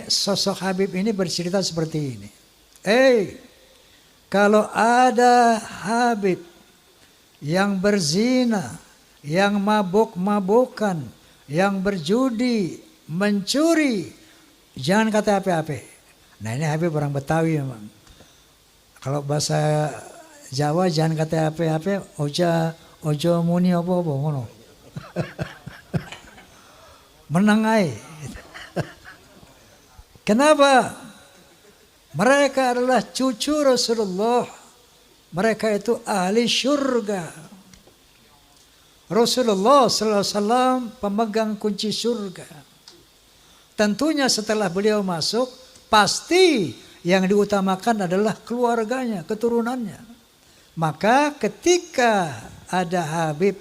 Sosok Habib ini bercerita seperti ini. Kalau ada Habib yang berzina, yang mabuk-mabukan, yang berjudi, mencuri, jangan kata apa-apa. Nah ini Habib orang Betawi memang. Kalau bahasa Jawa jangan kata apa-apa, ojo muni apa-apa ngono. Menengai. Kenapa? Mereka adalah cucu Rasulullah. Mereka itu ahli syurga. Rasulullah SAW pemegang kunci surga. Tentunya setelah beliau masuk, pasti yang diutamakan adalah keluarganya, keturunannya. Maka ketika ada Habib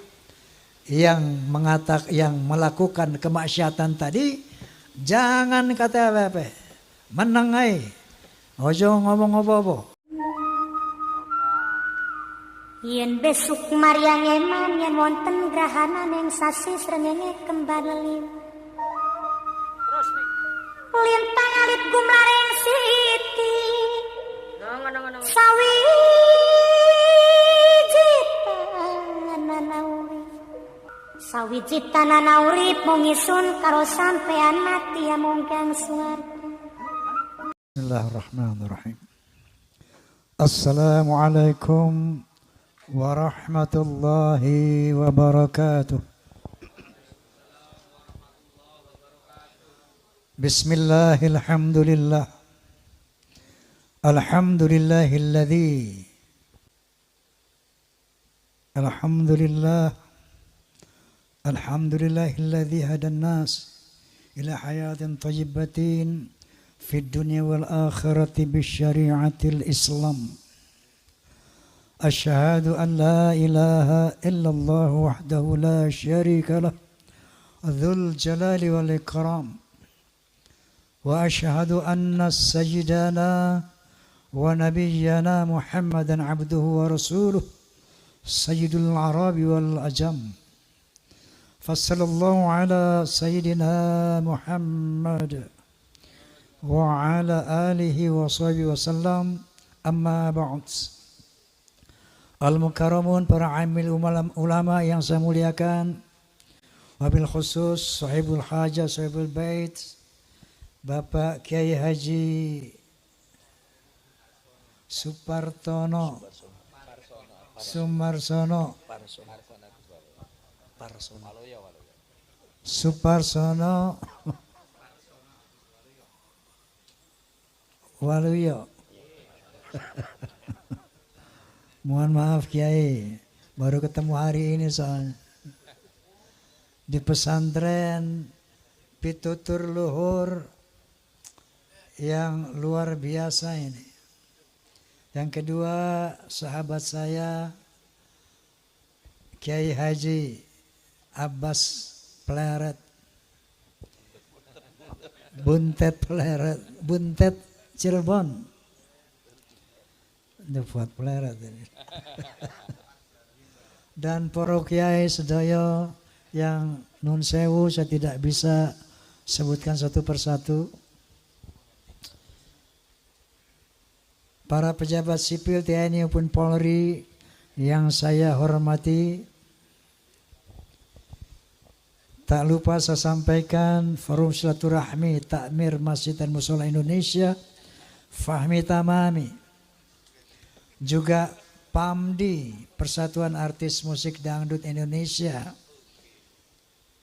yang melakukan kemaksiatan tadi, jangan kata apa-apa, menengai, ojo ngomong apa-apa. Yen besuk Maryang eman yen wonten grahana ning sasi srengenge kembar liu. Lintang alit gumlaring siti. Sawiji tanana urip mung isun karo sampean mati amung kang swarga. Bismillahirrahmanirrahim. Assalamualaikum warahmatullahi wabarakatuh. Bismillahirrahmanirrahim. Alhamdulillahilladzi hadan nas ila hayatin thayyibatin fid dunya wal akhirati bisyari'atil Islam. Asyhadu an la ilaha illallah wahdahu la syarika lah dzul jalali wal ikram. Wa asyhadu anna sayyidana wa nabiyyana Muhammadan abduhu wa rasuluh sayyidul arabi wal ajam. Fassallallahu ala sayyidina Muhammad wa ala alihi wa sahbihi wasallam. Amma ba'd. Al-Mukarramun, para amil ulama yang saya muliakan, wabil khusus sahibul hajah, sahibul bait, Bapak Kiai Haji Sumarsono Waluyo. Mohon maaf Kiai, baru ketemu hari ini soalnya. Di pesantren pitutur luhur yang luar biasa ini. Yang kedua, sahabat saya Kiai Haji Abbas Pleret, Buntet Pleret, Buntet Cirebon. Ini buat Pleret ini. Dan para kiai sedaya yang nun sewu, saya tidak bisa sebutkan satu persatu. Para pejabat sipil TNI maupun Polri yang saya hormati, tak lupa saya sampaikan Forum Silaturahmi Takmir Masjid dan Mushola Indonesia, Fahmi Tamami, juga PAMDI, Persatuan Artis Musik Dangdut Indonesia.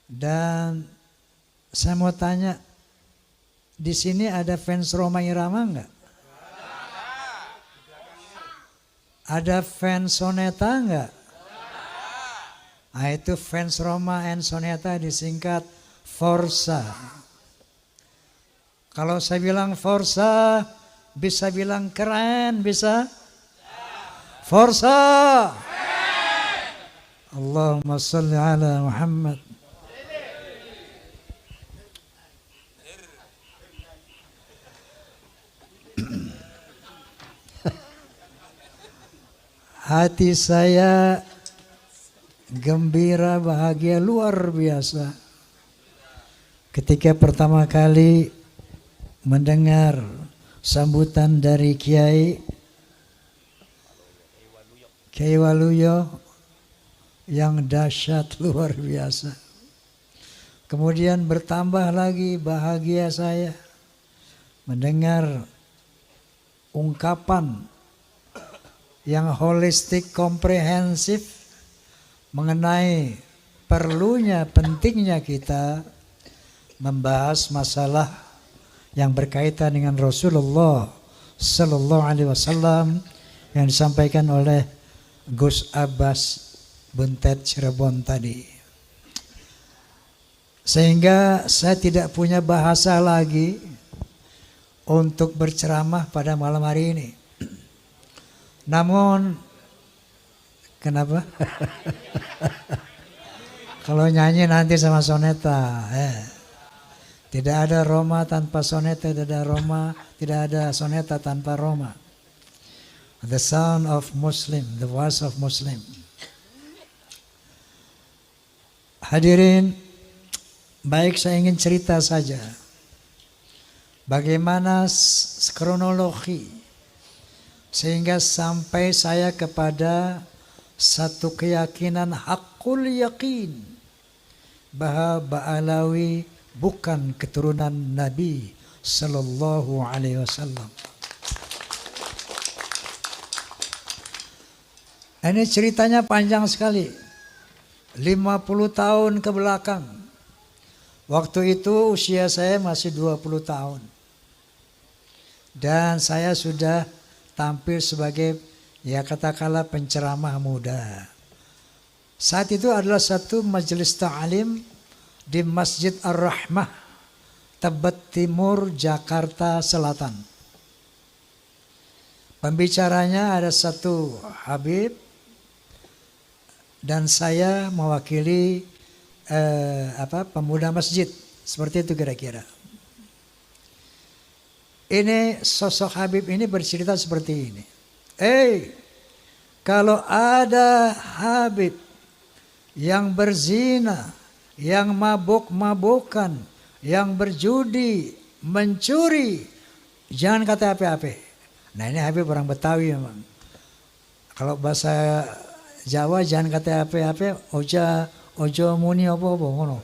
Dan saya mau tanya, di sini ada fans Rhoma Irama enggak? Ada fans Soneta enggak? Nah, itu fans Rhoma and Soneta disingkat Forza. Kalau saya bilang Forza, bisa bilang keren, bisa? Forza! Allahumma salli ala Muhammad. Hati saya gembira, bahagia luar biasa ketika pertama kali mendengar sambutan dari Kiai Waluyo yang dahsyat luar biasa. Kemudian bertambah lagi bahagia saya mendengar ungkapan yang holistik komprehensif mengenai perlunya, pentingnya kita membahas masalah yang berkaitan dengan Rasulullah Sallallahu Alaihi Wasallam yang disampaikan oleh Gus Abbas Buntet Cirebon tadi. Sehingga saya tidak punya bahasa lagi untuk berceramah pada malam hari ini. Namun, kenapa? Kalau nyanyi nanti sama soneta. Tidak ada Roma tanpa soneta, tidak ada Roma, tidak ada soneta tanpa Roma. The sound of Muslim, the voice of Muslim. Hadirin, baik saya ingin cerita saja. Bagaimana kronologi sehingga sampai saya kepada satu keyakinan hakul yakin bahwa Ba'alawi bukan keturunan Nabi Sallallahu Alaihi Wasallam. Ini ceritanya panjang sekali, 50 tahun ke belakang. Waktu itu usia saya masih 20 tahun. Dan saya sudah tampil sebagai, ya katakanlah, penceramah muda. Saat itu adalah satu majelis ta'lim di Masjid Ar-Rahmah, Tebet Timur, Jakarta Selatan. Pembicaranya ada satu Habib dan saya mewakili pemuda masjid, seperti itu kira-kira. Ini sosok Habib ini bercerita seperti ini. Kalau ada Habib yang berzina, yang mabuk-mabukan, yang berjudi, mencuri, jangan kata apa-apa. Nah, ini Habib orang Betawi memang. Kalau bahasa Jawa jangan kata apa-apa, ojo muni apa-apa ngono.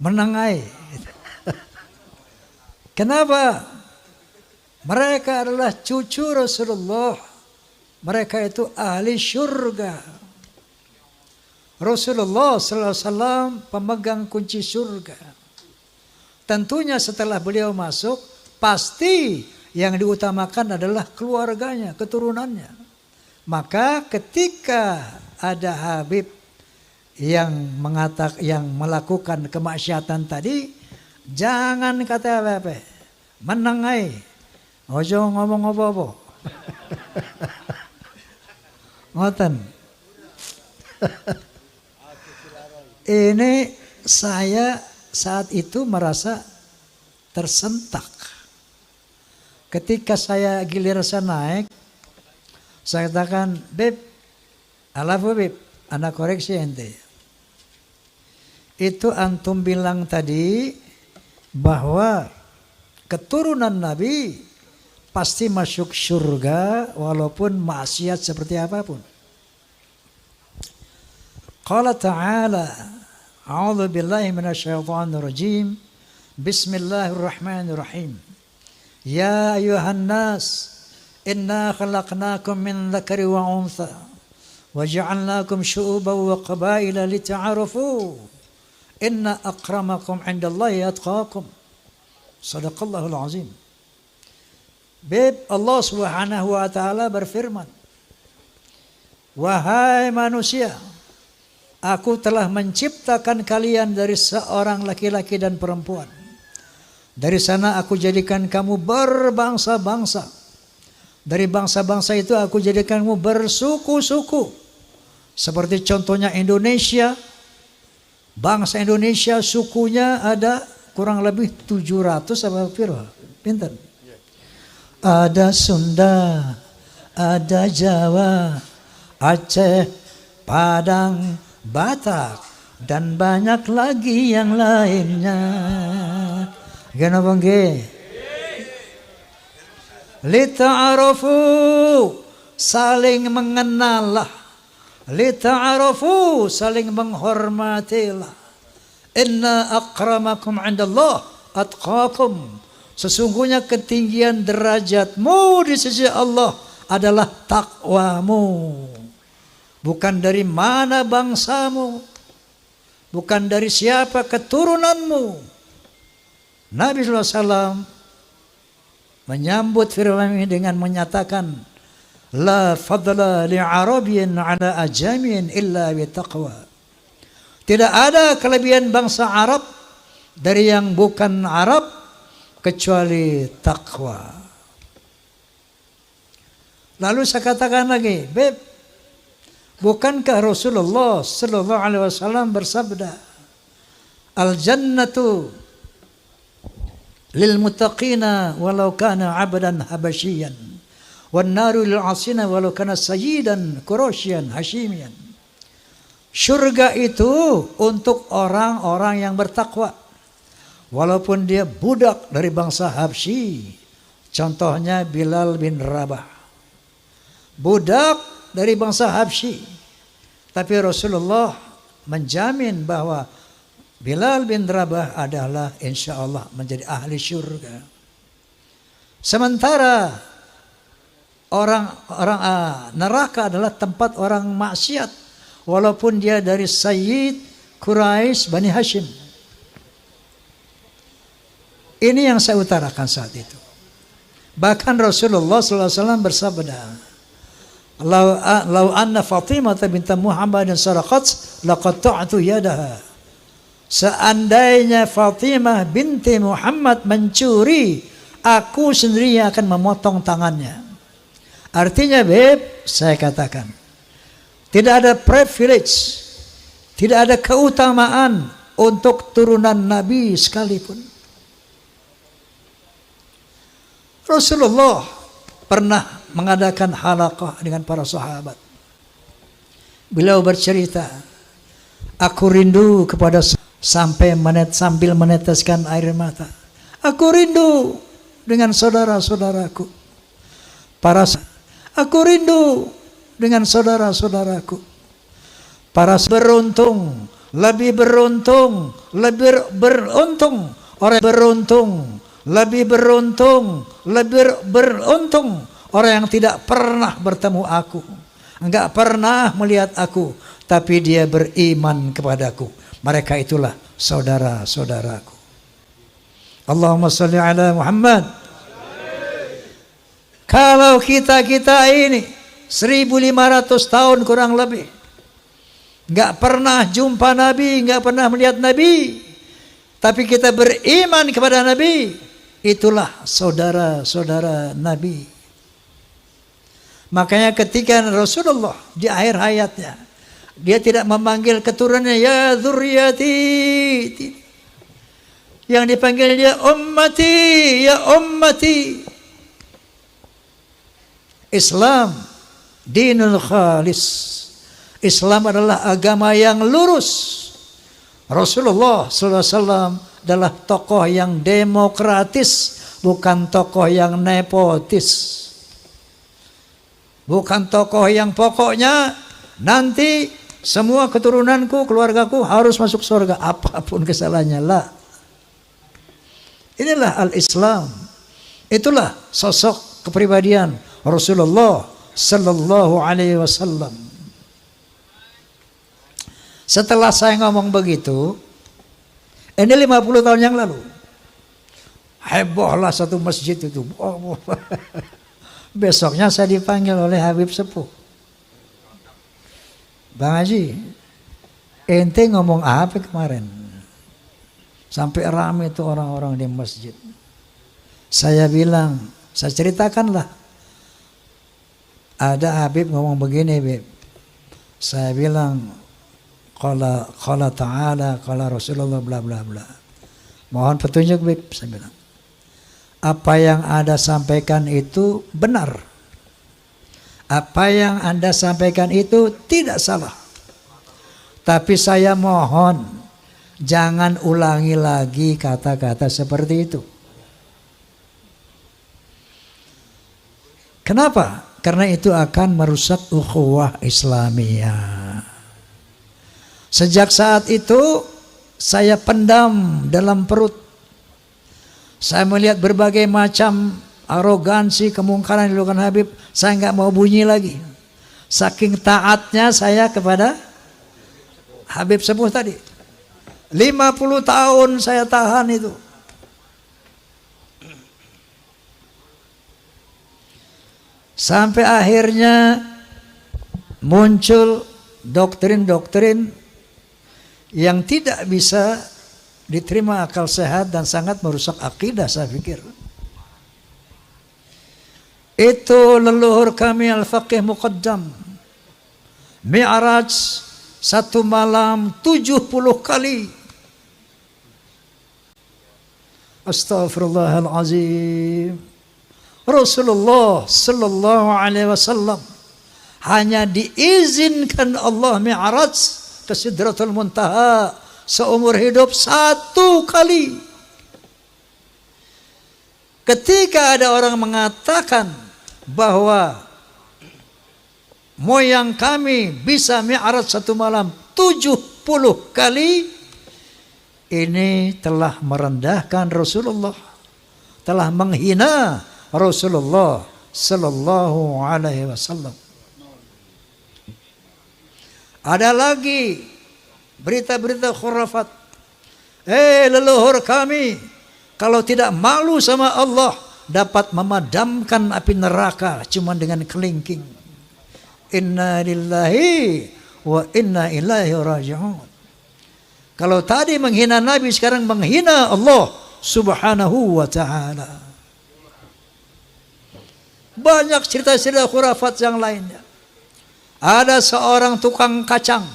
Menengai. Kenapa? Mereka adalah cucu Rasulullah. Mereka itu ahli surga. Rasulullah sallallahu alaihi wasallam pemegang kunci surga. Tentunya setelah beliau masuk, pasti yang diutamakan adalah keluarganya, keturunannya. Maka ketika ada Habib yang melakukan kemaksiatan tadi, jangan kata apa-apa, menengai, ojo ngomong apa-apa. Ngoten. Ini saya saat itu merasa tersentak. Ketika saya giliran naik, saya katakan, Beb, Beb, anak koreksi ente. Itu antum bilang tadi bahwa keturunan Nabi pasti masuk surga walaupun maksiat seperti apapun. Qala ta'ala, a'udzu billahi minasyaitonir rajim. Bismillahirrahmanirrahim. Ya ayuhan nas, inna khalaqnakum min dzakari wa untha wa ja'alnakum syu'uban wa qabaila lita'arafu. Inna akramakum 'indallahi atqakum. Shadaqallahul azim. Beb, Allah Subhanahu wa taala berfirman, wahai manusia, aku telah menciptakan kalian dari seorang laki-laki dan perempuan. Dari sana aku jadikan kamu berbangsa-bangsa. Dari bangsa-bangsa itu aku jadikan kamu bersuku-suku. Seperti contohnya Indonesia. Bangsa Indonesia sukunya ada kurang lebih 700 apa piro? Pinten? Ada Sunda, ada Jawa, Aceh, Padang, Batak, dan banyak lagi yang lainnya. Kenapa nggih? Lita'arafu, saling mengenallah. Lita'arafu, saling menghormatilah. Inna akramakum 'indallah atqakum. Sesungguhnya ketinggian derajatmu di sisi Allah adalah takwamu. Bukan dari mana bangsamu, bukan dari siapa keturunanmu. Nabi SAW menyambut firman ini dengan menyatakan, La fadla li'arabiyyin ala ajamin illa bitaqwa. Tidak ada kelebihan bangsa Arab dari yang bukan Arab kecuali takwa. Lalu saya katakan lagi, Beb, bukankah Rasulullah sallallahu alaihi wasallam bersabda, Al jannatu lil muttaqina walau kana 'abdan habasyian wan naru lil 'asina walau kana sayyidan quraisyan hashimian. Surga itu untuk orang-orang yang bertakwa, walaupun dia budak dari bangsa Habsyi. Contohnya Bilal bin Rabah, budak dari bangsa Habsyi, tapi Rasulullah menjamin bahwa Bilal bin Rabah adalah insya Allah menjadi ahli surga. Sementara orang neraka adalah tempat orang maksiat, walaupun dia dari Sayyid Quraisy Bani Hashim. Ini yang saya utarakan saat itu. Bahkan Rasulullah SAW bersabda, Lau anna Fatimah binti Muhammadin saraqat laqatta'tu yadaha. Seandainya Fatimah binti Muhammad mencuri, aku sendiri akan memotong tangannya. Artinya, Beb, saya katakan, tidak ada privilege, tidak ada keutamaan untuk turunan Nabi sekalipun. Rasulullah pernah mengadakan halaqah dengan para sahabat. Beliau bercerita, aku rindu kepada sambil meneteskan air mata. Aku rindu dengan saudara-saudaraku. Aku rindu dengan saudara-saudaraku. Para beruntung, lebih beruntung, lebih beruntung, orang beruntung, lebih beruntung, lebih beruntung orang yang tidak pernah bertemu aku, enggak pernah melihat aku, tapi dia beriman kepadaku. Mereka itulah saudara-saudaraku. Allahumma sholli ala Muhammad. Kalau kita ini 1500 tahun kurang lebih enggak pernah jumpa Nabi, enggak pernah melihat Nabi, tapi kita beriman kepada Nabi, itulah saudara-saudara Nabi. Makanya ketika Rasulullah di akhir hayatnya, dia tidak memanggil keturunannya ya dzurriyyati, yang dipanggil dia ummati, ya ummati. Islam dinul khalis. Islam adalah agama yang lurus. Rasulullah SAW adalah tokoh yang demokratis, bukan tokoh yang nepotis. Bukan tokoh yang pokoknya nanti semua keturunanku, keluargaku harus masuk surga apapun kesalahannya. Lah. Inilah al-Islam. Itulah sosok kepribadian Rasulullah sallallahu alaihi wasallam. Setelah saya ngomong begitu, ini 50 tahun yang lalu, hebohlah satu masjid itu. Besoknya saya dipanggil oleh Habib Sepuh. Bang Haji, ente ngomong apa kemarin? Sampai ramai itu orang-orang di masjid. Saya bilang, saya ceritakanlah. Ada Habib ngomong begini, Beb. Saya bilang, qala ta'ala, qala Rasulullah, bla bla bla. Mohon petunjuk, Beb, saya bilang. Apa yang Anda sampaikan itu benar. Apa yang Anda sampaikan itu tidak salah. Tapi saya mohon, Jangan ulangi lagi kata-kata seperti itu. Kenapa? Karena itu akan merusak ukhuwah Islamiyah. Sejak saat itu saya pendam dalam perut. Saya melihat berbagai macam arogansi, kemungkaran yang dilakukan Habib. Saya nggak mau bunyi lagi. Saking taatnya saya kepada Habib Sepuh tadi. 50 tahun saya tahan itu. Sampai akhirnya muncul doktrin-doktrin yang tidak bisa diterima akal sehat dan sangat merusak akidah, saya pikir. Itu leluhur kami Al-Faqih Muqaddam. Mi'raj 1 malam 70 kali. Astaghfirullahalazim. Rasulullah sallallahu alaihi wasallam hanya diizinkan Allah mi'raj ke Sidratul Muntaha seumur hidup 1 kali. Ketika ada orang mengatakan bahwa moyang kami bisa mi'raj 1 malam 70 kali, ini telah merendahkan Rasulullah, telah menghina Rasulullah sallallahu alaihi wasallam. Ada lagi berita-berita khurafat. Leluhur kami kalau tidak malu sama Allah dapat memadamkan api neraka cuma dengan kelingking. Inna lillahi wa inna ilaihi raji'un. Kalau tadi menghina Nabi, sekarang menghina Allah subhanahu wa ta'ala. Banyak cerita-cerita khurafat yang lainnya. Ada seorang tukang kacang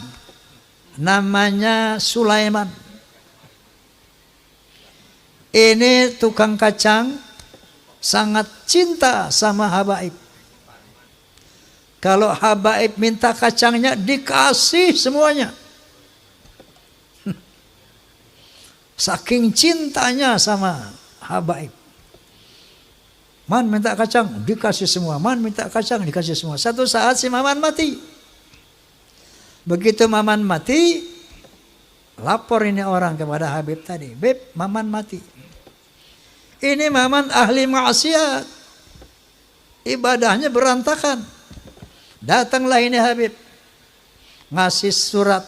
namanya Sulaiman. Ini tukang kacang sangat cinta sama habaib. Kalau habaib minta kacangnya dikasih semuanya. Saking cintanya sama habaib. Man minta kacang, dikasih semua. Man minta kacang, dikasih semua. Satu saat si Maman mati. Begitu Maman mati, lapor ini orang kepada Habib tadi. Beb, Maman mati. Ini Maman ahli maksiat. Ibadahnya berantakan. Datanglah ini Habib. Ngasih surat.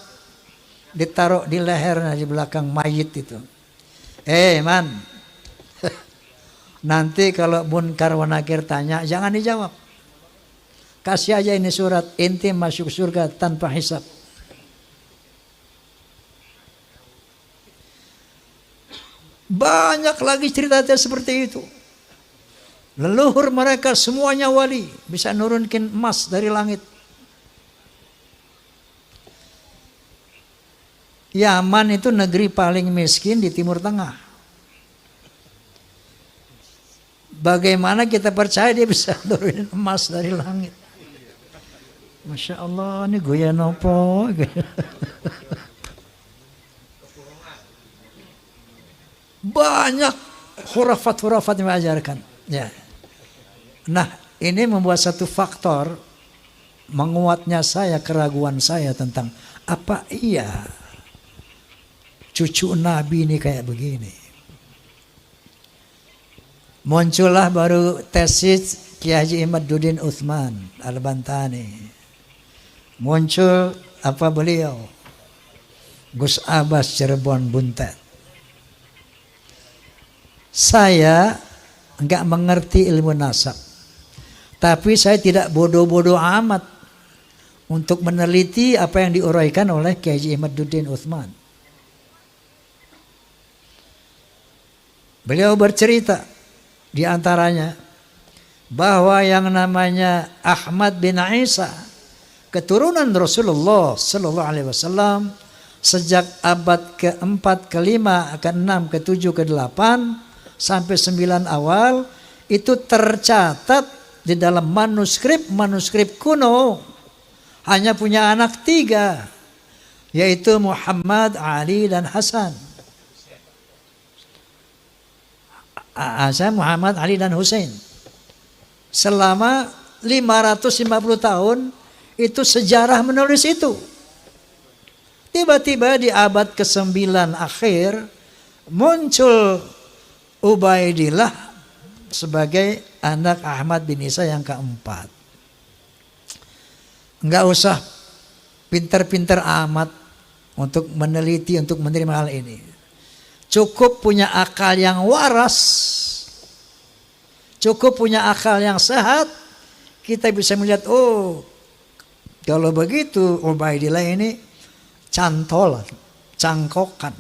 Ditaruh di lehernya di belakang mayit itu. Man. Nanti kalau Munkar wa Nakir tanya, jangan dijawab. Kasih aja ini surat, inti masuk surga tanpa hisab. Banyak lagi cerita seperti itu. Leluhur mereka semuanya wali, bisa nurunkin emas dari langit. Yaman itu negeri paling miskin di Timur Tengah. Bagaimana kita percaya dia bisa nurunin emas dari langit? Masya Allah, ini goyang apa? Banyak khurafat-khurafat yang mengajarkan. Ya. Nah, ini membuat satu faktor menguatnya saya, keraguan saya tentang apa iya cucu Nabi ini kayak begini. Muncullah baru tesis Kiai Haji Imaduddin Utsman Al-Bantani. Muncul apa beliau? Gus Abbas Cirebon Buntet. Saya enggak mengerti ilmu nasab. Tapi saya tidak bodoh-bodoh amat untuk meneliti apa yang diuraikan oleh Kiai Haji Imaduddin Utsman. Beliau bercerita di antaranya bahwa yang namanya Ahmad bin Isa, keturunan Rasulullah sallallahu alaihi wasallam, sejak abad ke-4, ke-5, ke-6, ke-7, ke-8 sampai 9 awal itu tercatat di dalam manuskrip kuno. Hanya punya anak 3. yaitu Muhammad, Ali, dan Hasan. Muhammad, Ali, dan Hussein. Selama 550 tahun itu sejarah menulis itu. Tiba-tiba di abad ke-9 akhir muncul Ubaidillah sebagai anak Ahmad bin Isa yang keempat. Enggak usah pinter-pinter amat untuk meneliti, untuk menerima hal ini. Cukup punya akal yang waras, cukup punya akal yang sehat, kita bisa melihat, oh kalau begitu Ubaidillah ini cantol, cangkokan.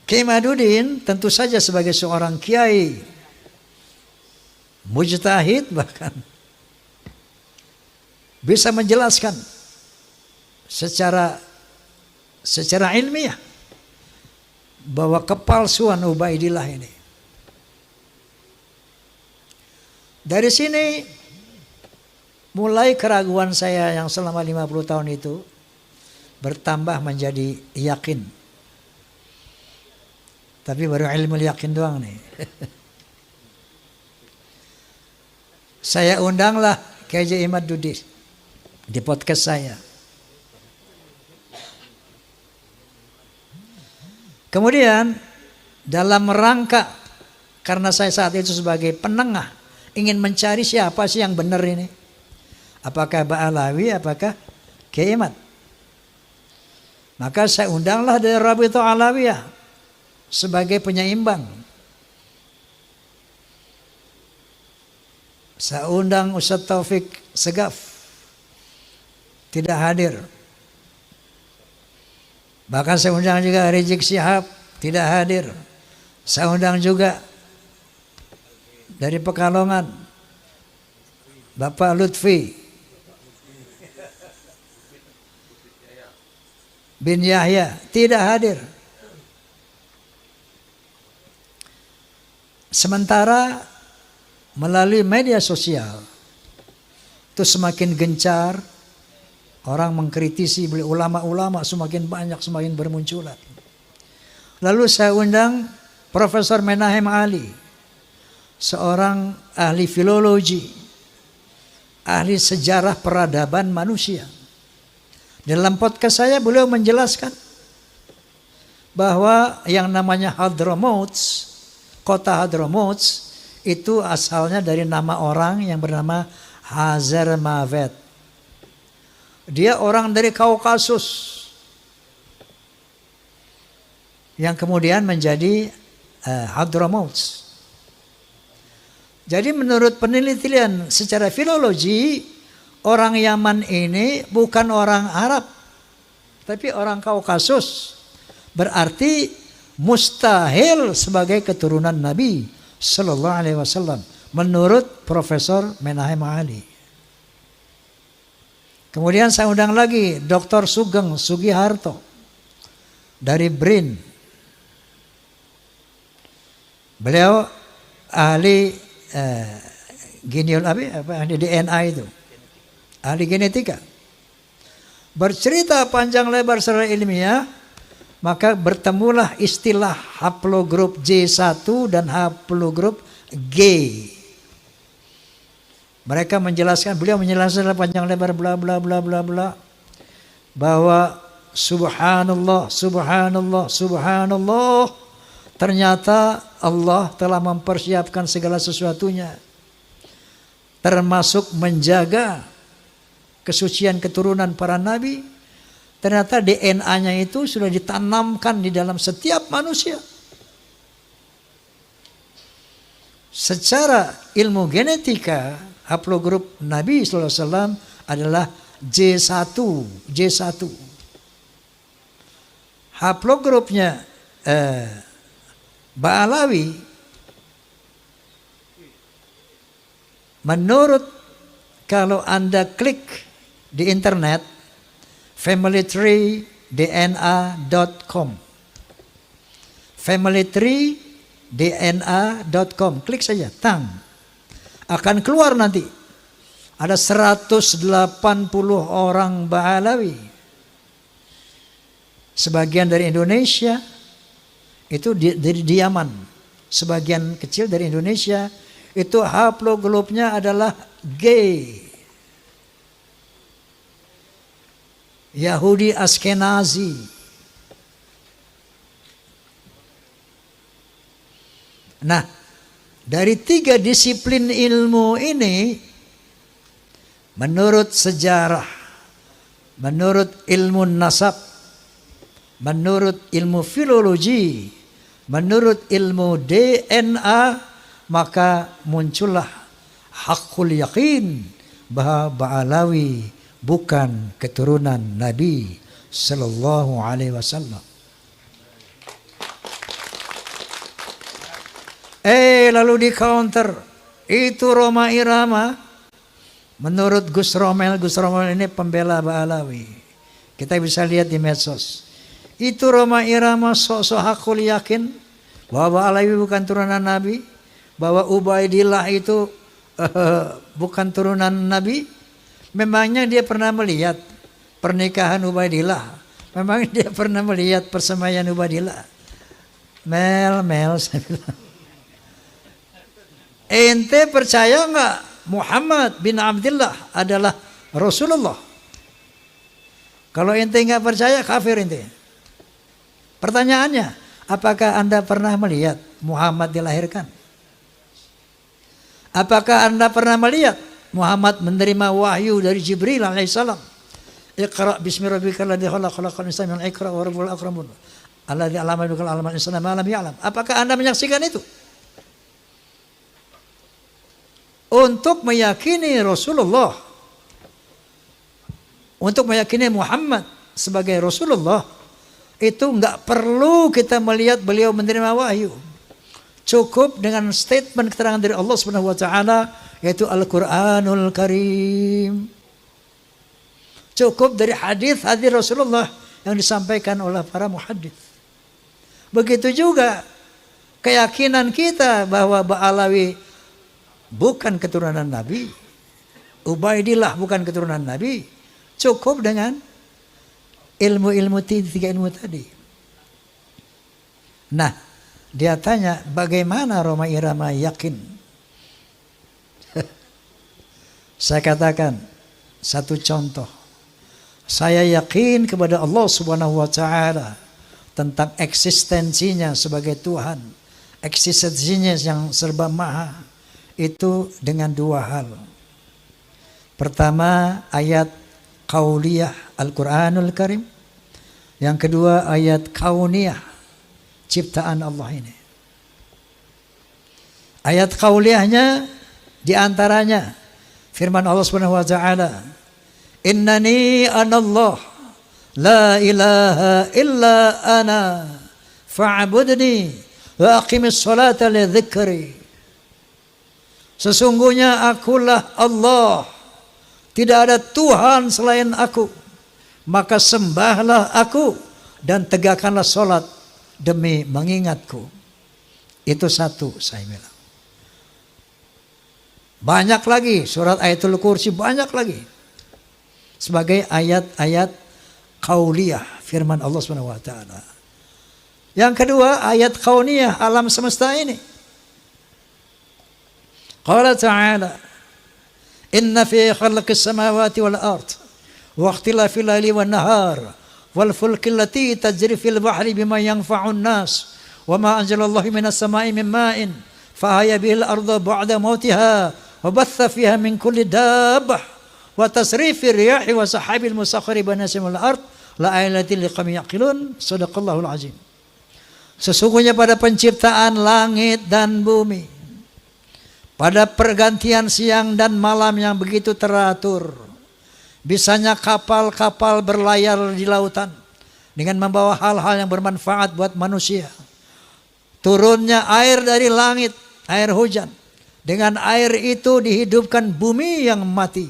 Kiai Madudin tentu saja sebagai seorang kiai, mujtahid bahkan, bisa menjelaskan secara ilmiah bahwa kepalsuan Ubaidillah ini. Dari sini mulai keraguan saya yang selama 50 tahun itu bertambah menjadi yakin. Tapi baru ilmu yakin doang nih. Saya undanglah Kiai Imad Dudi di podcast saya. Kemudian dalam rangka, karena saya saat itu sebagai penengah ingin mencari siapa sih yang benar ini. Apakah Ba'alawi, apakah Kiai Imad. Maka saya undanglah dari Rabithah Alawiyah sebagai penyeimbang. Saya undang Ustaz Taufik Segaf, tidak hadir. Bahkan saya undang juga Rizik Syihab, tidak hadir. Saya undang juga dari Pekalongan Bapak Lutfi bin Yahya, tidak hadir. Sementara melalui media sosial itu semakin gencar, orang mengkritisi beliau, ulama-ulama semakin banyak, semakin bermunculan. Lalu saya undang Profesor Menahem Ali, seorang ahli filologi, ahli sejarah peradaban manusia. Dalam podcast saya beliau menjelaskan bahwa yang namanya Hadramaut, kota Hadramaut itu asalnya dari nama orang yang bernama Hazarmavet. Dia orang dari Kaukasus yang kemudian menjadi Hadramaut. Jadi menurut penelitian secara filologi, orang Yaman ini bukan orang Arab, tapi orang Kaukasus. Berarti mustahil sebagai keturunan Nabi Sallallahu Alaihi Wasallam menurut Profesor Menahem Ali. Kemudian saya undang lagi Dr. Sugeng Sugiharto dari BRIN. Beliau ahli ahli DNA itu, ahli genetika. Bercerita panjang lebar secara ilmiah, maka bertemulah istilah haplogrup J1 dan haplogrup G. Mereka menjelaskan, beliau menjelaskan panjang lebar bla bla bla bla bla, bahwa subhanallah, subhanallah, subhanallah, ternyata Allah telah mempersiapkan segala sesuatunya, termasuk menjaga kesucian keturunan para nabi. Ternyata DNA-nya itu sudah ditanamkan di dalam setiap manusia. Secara ilmu genetika, haplogrup Nabi SAW adalah J1. Haplogrupnya Ba'alawi, menurut kalau Anda klik di internet, familytreedna.com, familytreedna.com, klik saja, akan keluar nanti Ada 180 orang Ba'alawi. Sebagian dari Indonesia, itu dari Yaman. Sebagian kecil dari Indonesia, itu haploglobnya adalah G. Yahudi Askenazi. Nah, dari 3 disiplin ilmu ini, menurut sejarah, menurut ilmu nasab, menurut ilmu filologi, menurut ilmu DNA, maka muncullah hakul yakin bahwa Ba'alawi bukan keturunan Nabi sallallahu alaihi wasallam. Lalu di counter itu Roma Irama. Menurut Gus Romel ini pembela Ba'alawi. Kita bisa lihat di medsos. Itu Roma Irama sok-sok hakul yakin bahwa Ba'alawi bukan turunan Nabi, bahwa Ubaidillah itu bukan turunan Nabi. Memangnya dia pernah melihat pernikahan Ubaidillah? Memang dia pernah melihat persemaian Ubaidillah? Mel, saya bilang. Ente percaya nggak Muhammad bin Abdullah adalah Rasulullah? Kalau ente nggak percaya, kafir ente. Pertanyaannya, apakah Anda pernah melihat Muhammad dilahirkan? Apakah Anda pernah melihat Muhammad menerima wahyu dari Jibril alaihissalam? Iqra bismi rabbikal ladzi khalaq, khalaqal insana min 'alaq, wa rabbul akramun alladzi 'allama bil qalam 'allama al-insana ma lam ya'lam. Apakah Anda menyaksikan itu? Untuk meyakini Rasulullah, untuk meyakini Muhammad sebagai Rasulullah, itu enggak perlu kita melihat beliau menerima wahyu. Cukup dengan statement keterangan dari Allah Subhanahu wa taala, yaitu Al-Qur'anul Karim. Cukup dari hadis-hadis Rasulullah yang disampaikan oleh para muhaddits. Begitu juga keyakinan kita bahwa Ba'alawi bukan keturunan Nabi, Ubaidillah bukan keturunan Nabi, cukup dengan ilmu-ilmu 3 ilmu tadi. Nah, dia tanya, bagaimana Roma Irama yakin? Saya katakan satu contoh. Saya yakin kepada Allah Subhanahu wa taala tentang eksistensinya sebagai Tuhan, eksistensinya yang serba maha. Itu dengan 2 hal. Pertama, ayat qauliyah Al-Quranul Karim. Yang kedua, ayat kauniyah, ciptaan Allah ini. Ayat qauliyahnya diantaranya firman Allah Subhanahu wa taala, innani anallah la ilaha illa ana fa'budni wa aqimis salata li dzikri. Sesungguhnya akulah Allah, tidak ada Tuhan selain aku, maka sembahlah aku dan tegakkanlah sholat demi mengingatku. Itu satu, saya bilang. Banyak lagi, surat Ayatul Kursi banyak lagi. Sebagai ayat-ayat qauliyah, firman Allah SWT. Yang kedua, ayat kauniyah, alam semesta ini. Qala ta'ala, inna fi khalqis samawati wal ard wa ikhtilafil laili wan nahar wal fulki allati tajri fil bahri bima yanfa'un nas wa ma anzalallahu minas sama'i min ma'in fa ahya bihil arda ba'da mautiha wa batha fiha min kulli dabbah wa tasrifir riyahi wa sahabil musakhkhari baina samawati wal ard la ayatin liqaumin yaqilun. Shadaqallahul azim. Sesungguhnya pada penciptaan langit dan bumi, pada pergantian siang dan malam yang begitu teratur, bisanya kapal-kapal berlayar di lautan dengan membawa hal-hal yang bermanfaat buat manusia. Turunnya air dari langit, air hujan. Dengan air itu dihidupkan bumi yang mati.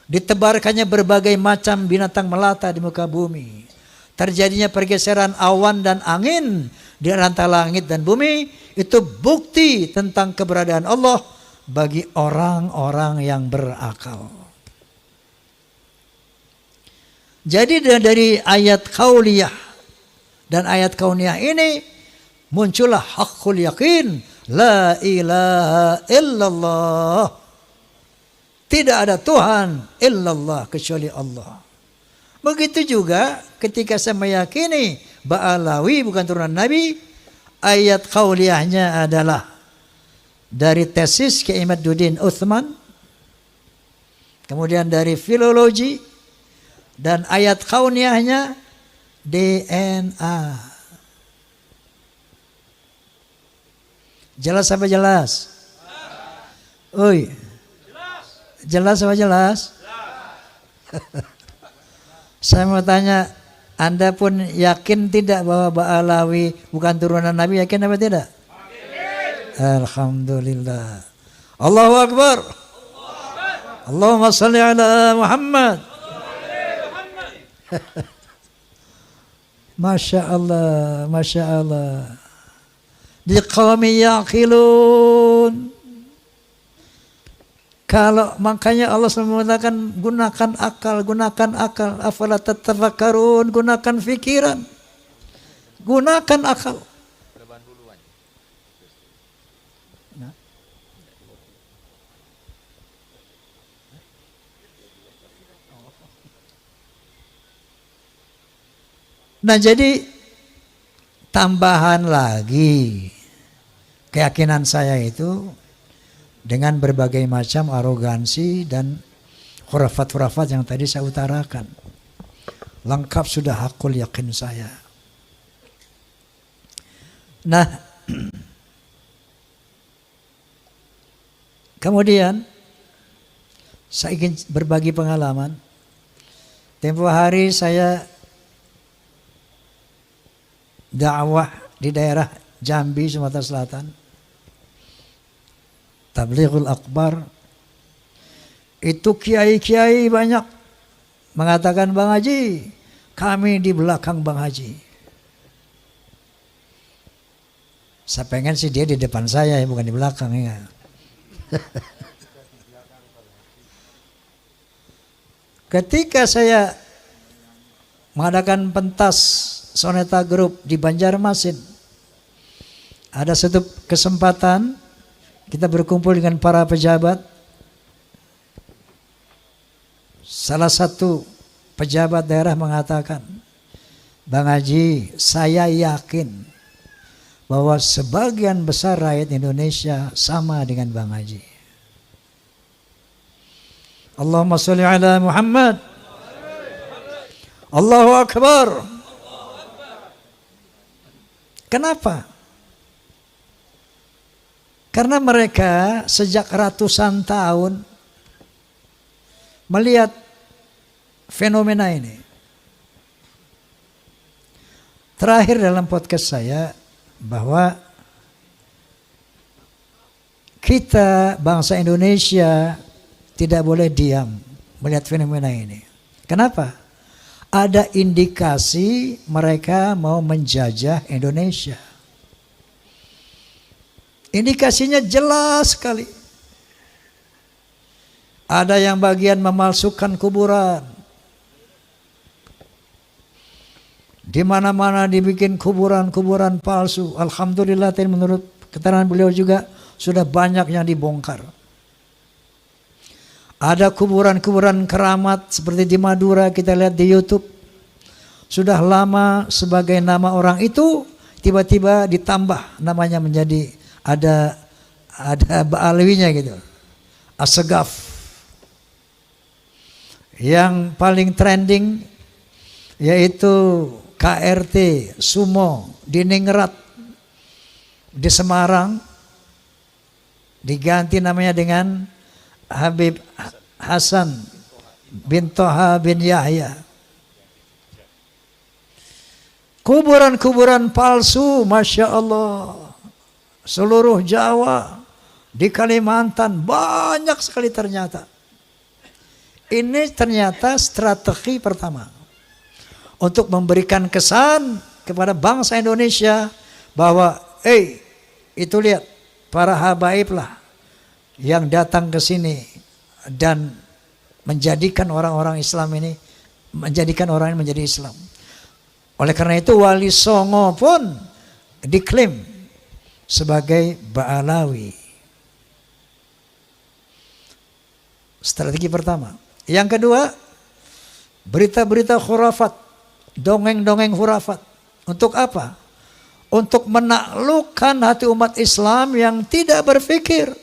Ditebarkannya berbagai macam binatang melata di muka bumi. Terjadinya pergeseran awan dan angin di antara langit dan bumi. Itu bukti tentang keberadaan Allah bagi orang-orang yang berakal. Jadi dari ayat qauliyah dan ayat kauniyah ini muncullah haqqul yakin, la ilaha illallah. Tidak ada Tuhan illallah kecuali Allah. Begitu juga ketika saya meyakini Ba'alawi bukan turunan Nabi, ayat qauliyahnya adalah dari tesis Kiai Imaduddin Utsman, kemudian dari filologi, dan ayat kauniyahnya DNA. Jelas apa jelas? Oi. Jelas apa jelas? Saya mau tanya, Anda pun yakin tidak bahwa Ba'alawi bukan turunan Nabi? Yakin apa tidak? Alhamdulillah. Allahu Akbar. Allahumma salli ala Muhammad. Masya Allah, Masya Allah. Di qawmi yaqilun. Kalau makanya Allah selalu mengatakan gunakan akal, gunakan akal. Afala tatafakkarun, gunakan fikiran. Gunakan akal. Nah jadi tambahan lagi keyakinan saya itu dengan berbagai macam arogansi dan khurafat-khurafat yang tadi saya utarakan. Lengkap sudah hakul yakin saya. Nah kemudian saya ingin berbagi pengalaman. Tempo hari saya dakwah di daerah Jambi, Sumatera Selatan. Tablighul Akbar. Itu kiai-kiai banyak mengatakan, Bang Haji, kami di belakang Bang Haji. Saya pengen sih dia di depan saya, bukan di belakang ya. Ketika saya mengadakan pentas Soneta Group di Banjarmasin, ada satu kesempatan kita berkumpul dengan para pejabat. Salah satu pejabat daerah mengatakan, Bang Haji, saya yakin bahwa sebagian besar rakyat Indonesia sama dengan Bang Haji. Allahumma sholli ala Muhammad. Allahu Akbar. Kenapa? Karena mereka sejak ratusan tahun melihat fenomena ini. Terakhir dalam podcast saya bahwa kita bangsa Indonesia tidak boleh diam melihat fenomena ini. Kenapa? Ada indikasi mereka mau menjajah Indonesia. Indikasinya jelas sekali. Ada yang bagian memalsukan kuburan. Di mana-mana dibikin kuburan-kuburan palsu. Alhamdulillah menurut keterangan beliau juga sudah banyak yang dibongkar. Ada kuburan-kuburan keramat seperti di Madura, kita lihat di YouTube. Sudah lama sebagai nama orang itu tiba-tiba ditambah namanya menjadi ada Ba'alawinya gitu. Assegaf. Yang paling trending yaitu KRT Sumo di Ningrat di Semarang diganti namanya dengan Habib Hasan bin Toha bin Yahya. Kuburan-kuburan palsu, Masya Allah. Seluruh Jawa, di Kalimantan, banyak sekali ternyata. Ini ternyata strategi pertama. Untuk memberikan kesan kepada bangsa Indonesia bahwa, itu lihat, para habaib lah yang datang ke sini dan menjadikan orang-orang Islam ini, menjadikan orang ini menjadi Islam. Oleh karena itu Wali Songo pun diklaim sebagai Ba'alawi. Strategi pertama. Yang kedua, berita-berita khurafat, dongeng-dongeng khurafat. Untuk apa? Untuk menaklukkan hati umat Islam yang tidak berpikir.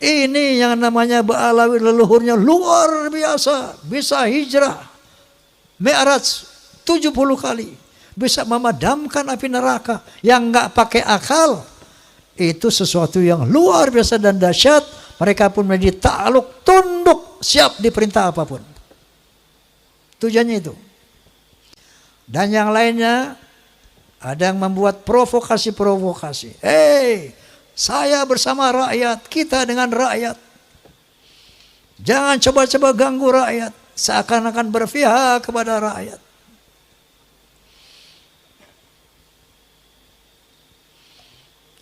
Ini yang namanya Ba'alawi, leluhurnya luar biasa. Bisa hijrah, Mi'raj 70 kali. Bisa memadamkan api neraka yang nggak pakai akal. Itu sesuatu yang luar biasa dan dahsyat. Mereka pun menjadi takluk, tunduk, siap diperintah apapun. Tujuannya itu. Dan yang lainnya, ada yang membuat provokasi-provokasi. Saya bersama rakyat, kita dengan rakyat. Jangan coba-coba ganggu rakyat. Seakan-akan berpihak kepada rakyat.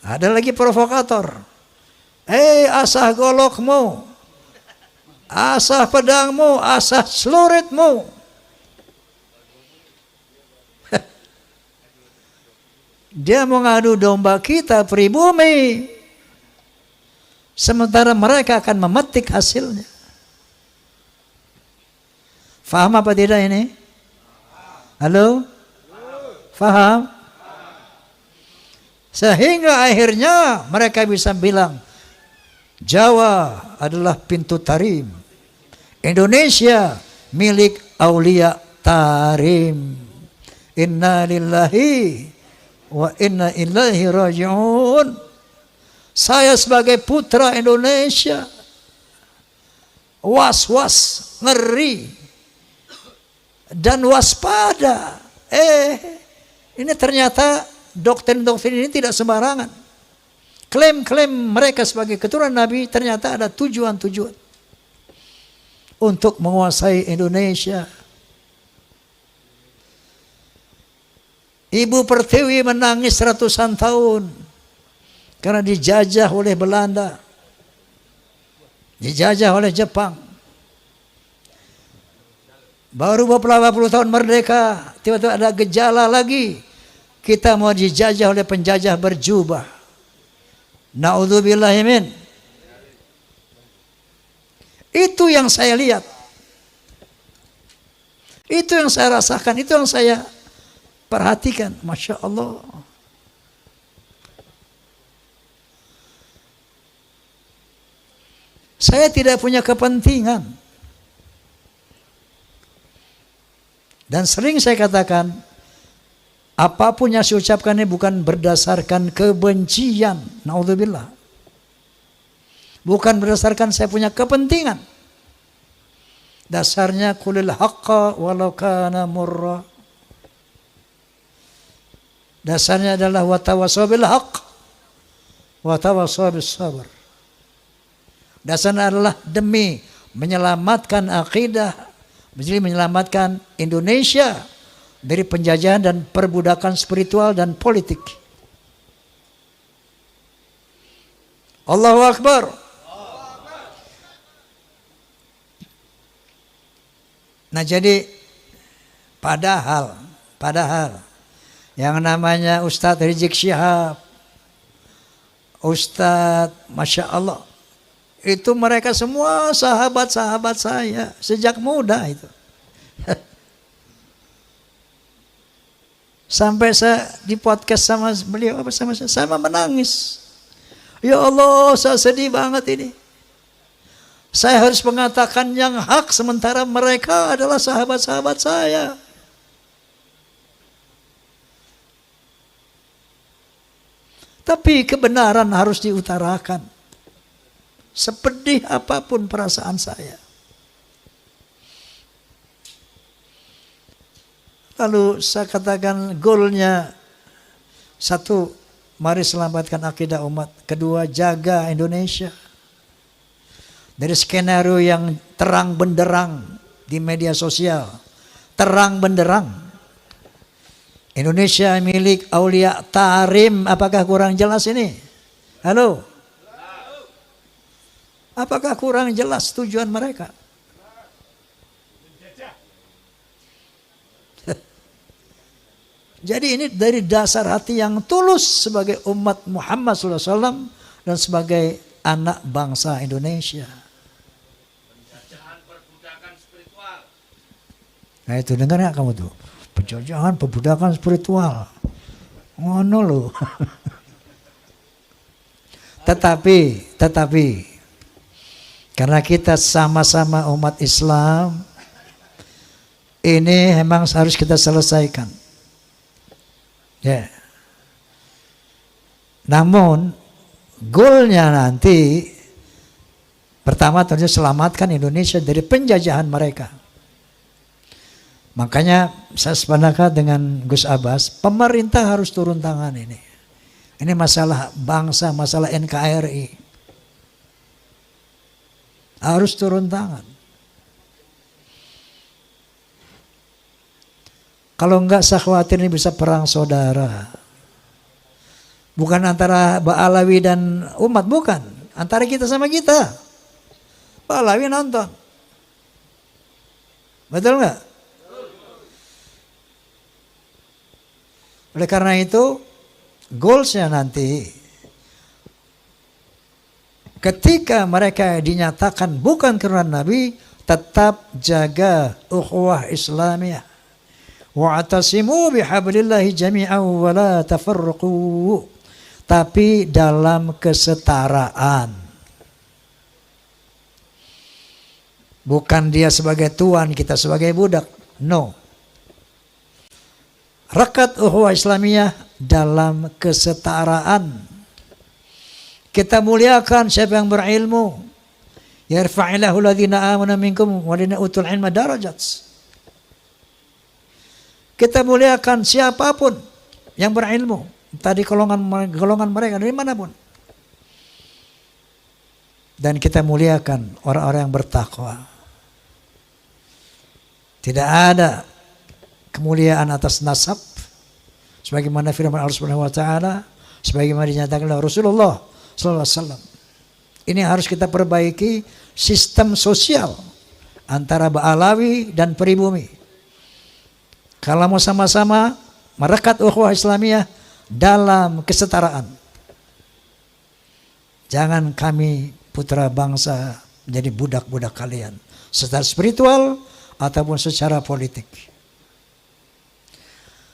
Ada lagi provokator. Asah golokmu, asah pedangmu, asah celuritmu. Dia mengadu domba kita pribumi. Sementara mereka akan memetik hasilnya. Faham apa tidak ini? Halo? Faham? Sehingga akhirnya mereka bisa bilang, Jawa adalah pintu tarim. Indonesia milik Aulia Tarim. Inna lillahi wa inna ilaihi raji'un. Saya sebagai putra Indonesia was-was, ngeri dan waspada. Ini ternyata doktrin-doktrin ini tidak sembarangan. Klaim-klaim mereka sebagai keturunan Nabi ternyata ada tujuan-tujuan untuk menguasai Indonesia. Ibu Pertiwi menangis ratusan tahun karena dijajah oleh Belanda, dijajah oleh Jepang. Baru beberapa puluh tahun merdeka, tiba-tiba ada gejala lagi. Kita mau dijajah oleh penjajah berjubah. Na'udzubillahi min. Itu yang saya lihat. Itu yang saya rasakan. Itu yang saya perhatikan. Masya Allah. Saya tidak punya kepentingan. Dan sering saya katakan, apapun yang saya ucapkan ini bukan berdasarkan kebencian. Naudzubillah. Bukan berdasarkan saya punya kepentingan. Dasarnya qulil haqqa walau kana murra. Dasarnya adalah watawassaw bil haqq watawassaw bis sabr. Dasarnya adalah demi menyelamatkan akidah, jadi menyelamatkan Indonesia dari penjajahan dan perbudakan spiritual dan politik. Allahu Akbar. Nah jadi padahal yang namanya Ustadz Rizik Syihab, Ustadz Masya Allah, itu mereka semua sahabat-sahabat saya sejak muda itu. Sampai saya di podcast sama beliau bersama saya menangis. Ya Allah, saya sedih banget ini. Saya harus mengatakan yang hak sementara mereka adalah sahabat-sahabat saya. Tapi kebenaran harus diutarakan. Sepedih apapun perasaan saya. Lalu saya katakan goalnya, satu, mari selamatkan akidah umat. Kedua, jaga Indonesia dari skenario yang terang benderang di media sosial. Terang benderang. Indonesia milik Aulia Tarim. Apakah kurang jelas ini? Halo? Apakah kurang jelas tujuan mereka? Jadi ini dari dasar hati yang tulus sebagai umat Muhammad SAW dan sebagai anak bangsa Indonesia. Penjajahan perbudakan spiritual. Nah itu dengar nggak kamu tuh? Penjajahan perbudakan spiritual. Ngono loh. Tetapi karena kita sama-sama umat Islam, ini memang harus kita selesaikan. Ya. Namun goalnya nanti pertama tentunya selamatkan Indonesia dari penjajahan mereka. Makanya saya sependapat dengan Gus Abbas, pemerintah harus turun tangan ini. Ini masalah bangsa, masalah NKRI. Harus turun tangan. Kalau enggak saya khawatir ini bisa perang saudara. Bukan antara Ba'alawi dan umat, bukan. Antara kita sama kita. Ba'alawi nonton. Betul enggak? Oleh karena itu, goalsnya nanti, ketika mereka dinyatakan bukan keturunan Nabi, tetap jaga ukhuwah Islamiyah. Wa'tasimu bihablillahi jami'an wa la tafarraqu. Tapi dalam kesetaraan. Bukan dia sebagai tuan, kita sebagai budak. No. Rekat ukhuwah Islamiyah dalam kesetaraan. Kita muliakan siapa yang berilmu. Yarfa'illahu alladhina amanu minkum walladhina utul ilma darajat. Kita muliakan siapapun yang berilmu. Tadi golongan mereka dari manapun. Dan kita muliakan orang-orang yang bertakwa. Tidak ada kemuliaan atas nasab. Sebagaimana firman Allah Subhanahu wa taala, sebagaimana dinyatakan oleh Rasulullah sallallahu alaihi wasallam. Ini harus kita perbaiki sistem sosial antara Ba'alawi dan pribumi. Kalau mau sama-sama merekat ukhuwah Islamiyah dalam kesetaraan. Jangan kami putra bangsa menjadi budak-budak kalian. Secara spiritual ataupun secara politik.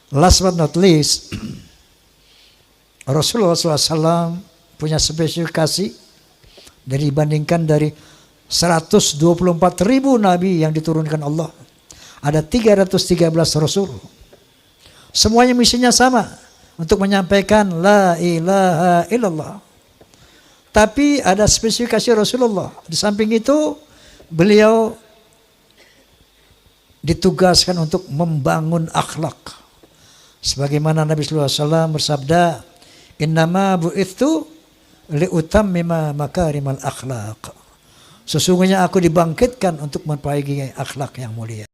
Last but not least, Rasulullah SAW punya spesifikasi dibandingkan dari 124.000 nabi yang diturunkan Allah. Ada 313 Rasul. Semuanya misinya sama. Untuk menyampaikan La ilaha illallah. Tapi ada spesifikasi Rasulullah. Di samping itu, beliau ditugaskan untuk membangun akhlak. Sebagaimana Nabi sallallahu alaihi wasallam bersabda, "Innama bu'ithu liutammima makarimal akhlaq." Sesungguhnya aku dibangkitkan untuk memperbaiki akhlak yang mulia.